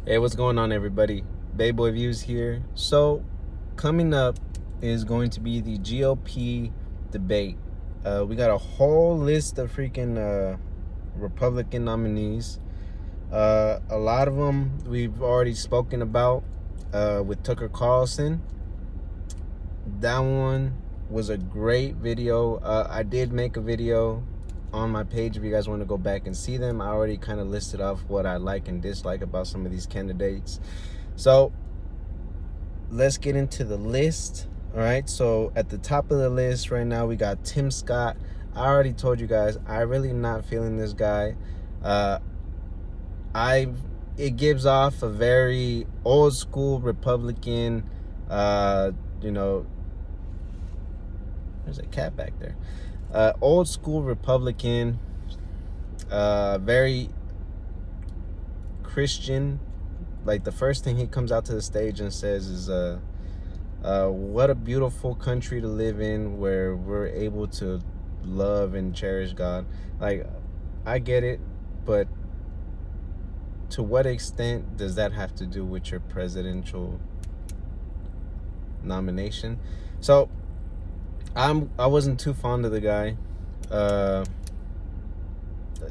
Hey, what's going on, everybody? Bayboy Views here. So, coming up is going to be the GOP debate. We got a whole list of freaking Republican nominees. A lot of them we've already spoken about with Tucker Carlson. That one was a great video. I did make a video on my page if you guys want to go back and see them. I already kind of listed off what I like and dislike about some of these candidates. So let's get into the list. All right, so at the top of the list right now we got Tim Scott. I already told you guys I really not feeling this guy. It gives off a very old school Republican. You know, there's a cat back there. Old school Republican, very Christian. Like, the first thing he comes out to the stage and says is, what a beautiful country to live in where we're able to love and cherish God. Like, I get it, but to what extent does that have to do with your presidential nomination? So I wasn't too fond of the guy.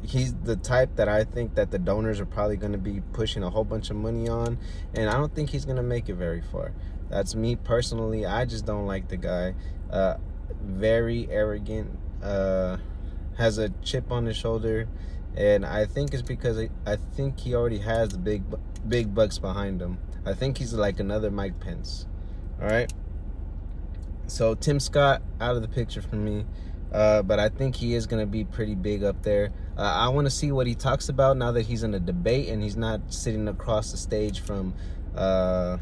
He's the type that I think that the donors are probably going to be pushing a whole bunch of money on, and I don't think he's going to make it very far. That's me personally. I just don't like the guy. Very arrogant, has a chip on his shoulder, and I think it's because I think he already has the big bucks behind him. I think he's like another Mike Pence. All right. So Tim Scott out of the picture for me, but I think he is going to be pretty big up there. I want to see what he talks about now that he's in a debate and he's not sitting across the stage from Tucker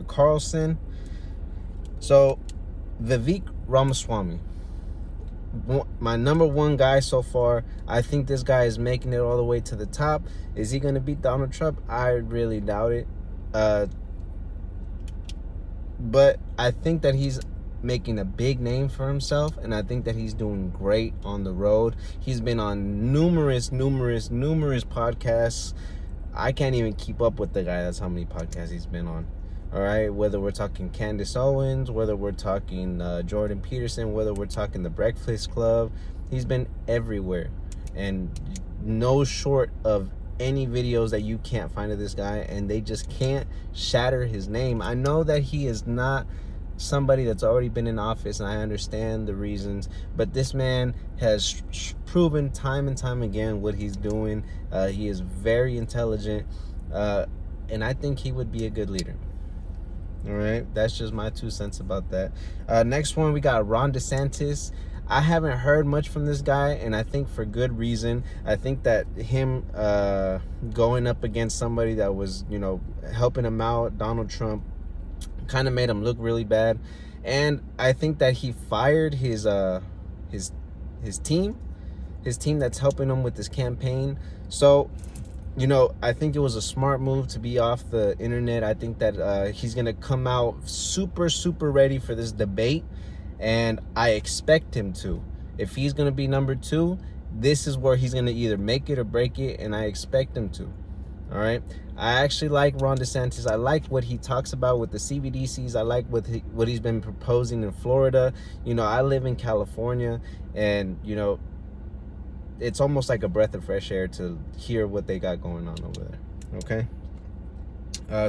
Carlson. So Vivek Ramaswamy, my number one guy so far. I think this guy is making it all the way to the top. Is he going to beat Donald Trump? I really doubt it. But I think that he's making a big name for himself, and I think that he's doing great on the road. He's been on numerous podcasts. I can't even keep up with the guy. That's how many podcasts he's been on. All right, whether we're talking Candace Owens, whether we're talking Jordan Peterson, whether we're talking The Breakfast Club, he's been everywhere, and no short of any videos that you can't find of this guy, and they just can't shatter his name. I know that he is not somebody that's already been in office, and I understand the reasons, but this man has proven time and time again what he's doing. He is very intelligent, and I think he would be a good leader. All right, that's just my 2 cents about that. Next one, we got Ron DeSantis. I haven't heard much from this guy, and I think for good reason. I think that him going up against somebody that was, helping him out, Donald Trump, kind of made him look really bad. And I think that he fired his team that's helping him with this campaign. So, I think it was a smart move to be off the internet. I think that he's going to come out super ready for this debate, and I expect him to. If he's going to be number 2, this is where he's going to either make it or break it, and I expect him to. All right. I actually like Ron DeSantis. I like what he talks about with the CBDCs. I like what he's been proposing in Florida. I live in California, and, it's almost like a breath of fresh air to hear what they got going on over there. Okay.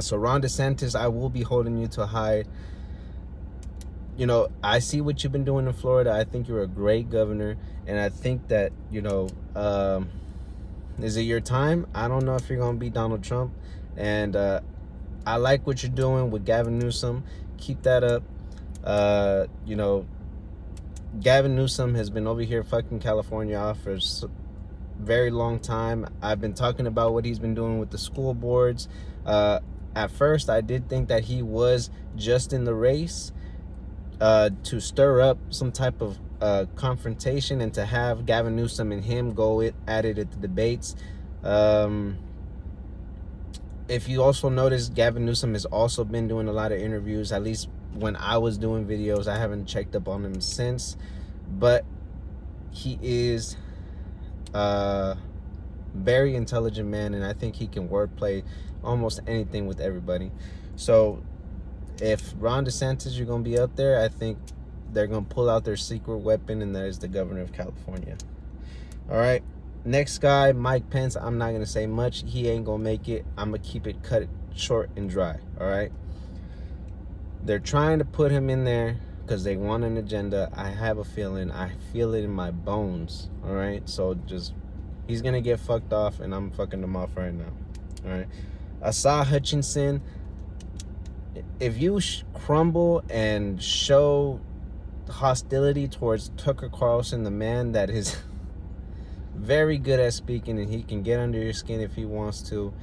So Ron DeSantis, I will be holding you to high. I see what you've been doing in Florida. I think you're a great governor, and I think that, is it your time? I don't know if you're going to beat Donald Trump, and I like what you're doing with Gavin Newsom. Keep that up. Gavin Newsom has been over here fucking California off for a very long time. I've been talking about what he's been doing with the school boards. At first, I did think that he was just in the race to stir up some type of confrontation and to have Gavin Newsom and him go at it at the debates. If you also notice, Gavin Newsom has also been doing a lot of interviews, at least when I was doing videos. I haven't checked up on him since, but he is very intelligent man, and I think he can wordplay almost anything with everybody. So if Ron DeSantis, you're going to be up there, I think they're going to pull out their secret weapon, and that is the governor of California. All right. Next guy, Mike Pence. I'm not going to say much. He ain't going to make it. I'm going to keep it cut short and dry. All right. They're trying to put him in there because they want an agenda. I have a feeling. I feel it in my bones. All right. So just, he's going to get fucked off, and I'm fucking him off right now. All right. Asa Hutchinson. If you crumble and show hostility towards Tucker Carlson, the man that is very good at speaking, and he can get under your skin if he wants to,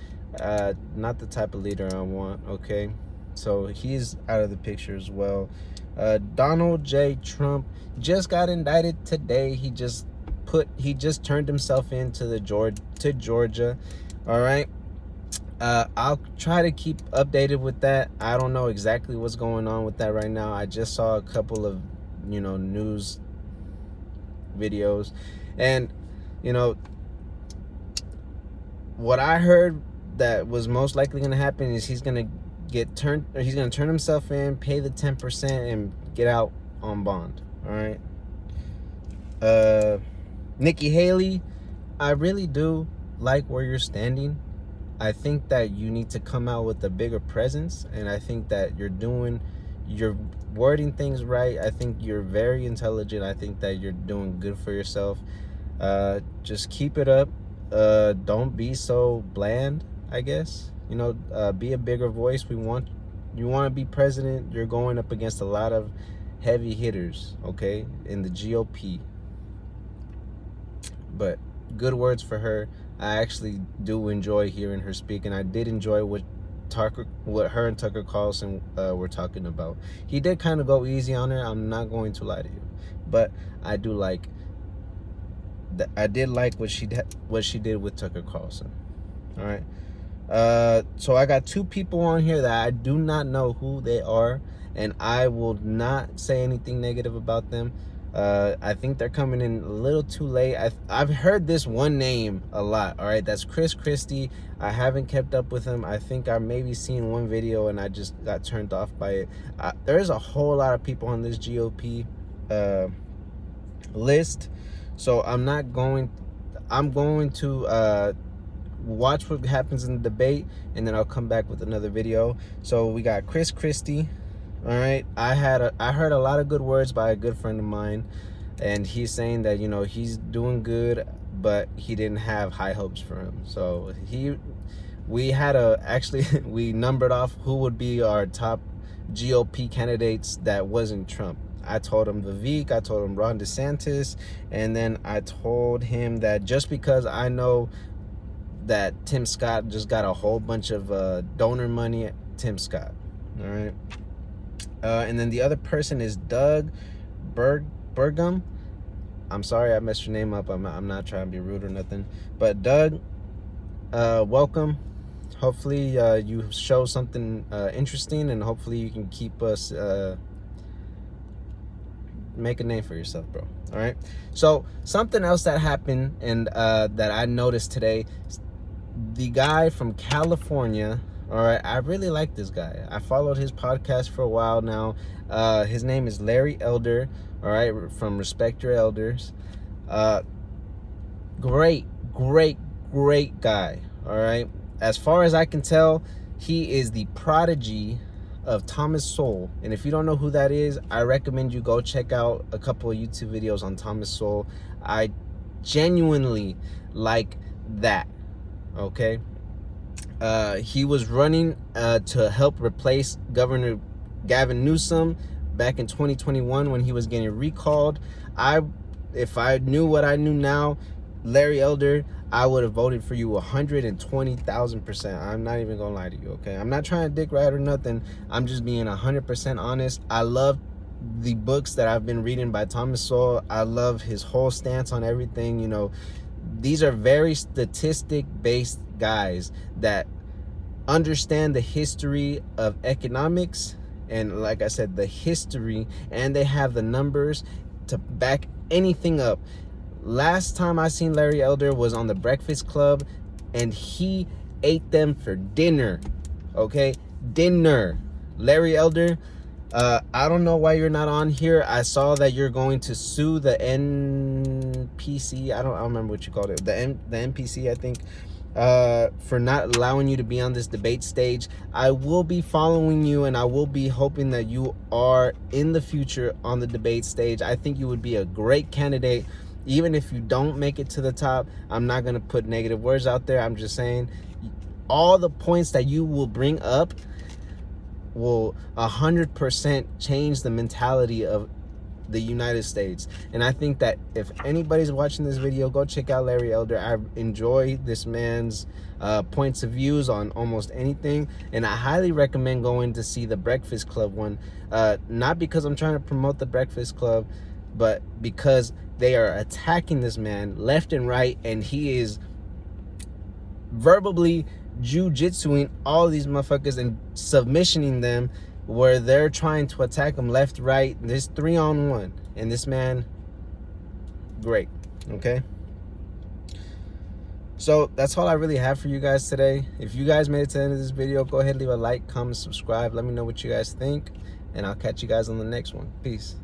not the type of leader I want. Okay, so he's out of the picture as well. Donald J. Trump just got indicted today. He just turned himself in to Georgia. All right. I'll try to keep updated with that. I don't know exactly what's going on with that right now. I just saw a couple of, news videos, and, what I heard that was most likely going to happen is he's going to turn himself in, pay the 10%, and get out on bond. All right. Nikki Haley, I really do like where you're standing. I think that you need to come out with a bigger presence, and I think that you're wording things right. I think you're very intelligent. I think that you're doing good for yourself. Just keep it up. Don't be so bland, I guess. Be a bigger voice. You want to be president. You're going up against a lot of heavy hitters, okay, in the GOP. But good words for her. I actually do enjoy hearing her speak, and I did enjoy what her and Tucker Carlson were talking about. He did kind of go easy on her. I'm not going to lie to you, but I do like that. I did like what she did with Tucker Carlson. All right. So I got two people on here that I do not know who they are, and I will not say anything negative about them. I think they're coming in a little too late. I've heard this one name a lot. All right, that's Chris Christie. I haven't kept up with him. I think I maybe seen one video and I just got turned off by it. There's a whole lot of people on this GOP list, so I'm going to watch what happens in the debate, and then I'll come back with another video. So we got Chris Christie. All right, I heard a lot of good words by a good friend of mine, and he's saying that he's doing good, but he didn't have high hopes for him. So we numbered off who would be our top GOP candidates that wasn't Trump. I told him Vivek, I told him Ron DeSantis, and then I told him that just because I know that Tim Scott just got a whole bunch of donor money, Tim Scott. All right. And then the other person is Doug Burgum. I'm sorry I messed your name up. I'm not trying to be rude or nothing. But Doug, welcome. Hopefully you show something interesting, and hopefully you can keep us make a name for yourself, bro. All right. So something else that happened and that I noticed today, the guy from California. All right, I really like this guy. I followed his podcast for a while now. His name is Larry Elder, all right, from Respect Your Elders. Great guy, all right. As far as I can tell, he is the prodigy of Thomas Sowell. And if you don't know who that is, I recommend you go check out a couple of YouTube videos on Thomas Sowell. I genuinely like that, okay. He was running to help replace Governor Gavin Newsom back in 2021 when he was getting recalled. If I knew what I knew now, Larry Elder, I would have voted for you 120,000%. I'm not even gonna lie to you, okay? I'm not trying to dick ride or nothing. I'm just being 100% honest. I love the books that I've been reading by Thomas Sowell. I love his whole stance on everything. These are very statistic-based guys that understand the history of economics, and like I said, the history, and they have the numbers to back anything up. Last time I seen Larry Elder was on the Breakfast Club, and he ate them for dinner. Okay, dinner. Larry Elder, I don't know why you're not on here. I saw that you're going to sue the NPC. I don't remember what you called it. The NPC, I think, for not allowing you to be on this debate stage. I will be following you, and I will be hoping that you are in the future on the debate stage. I think you would be a great candidate. Even if you don't make it to the top, I'm not going to put negative words out there. I'm just saying all the points that you will bring up will 100% change the mentality of the United States. And I think that if anybody's watching this video, go check out Larry Elder. I enjoy this man's points of views on almost anything, and I highly recommend going to see the Breakfast Club one. Not because I'm trying to promote the Breakfast Club, but because they are attacking this man left and right, and he is verbally jiu-jitsuing all these motherfuckers and submissioning them, where they're trying to attack him left, right. There's 3-on-1, and this man, great. Okay, so that's all I really have for you guys today. If you guys made it to the end of this video, go ahead, leave a like, comment, subscribe. Let me know what you guys think, and I'll catch you guys on the next one. Peace.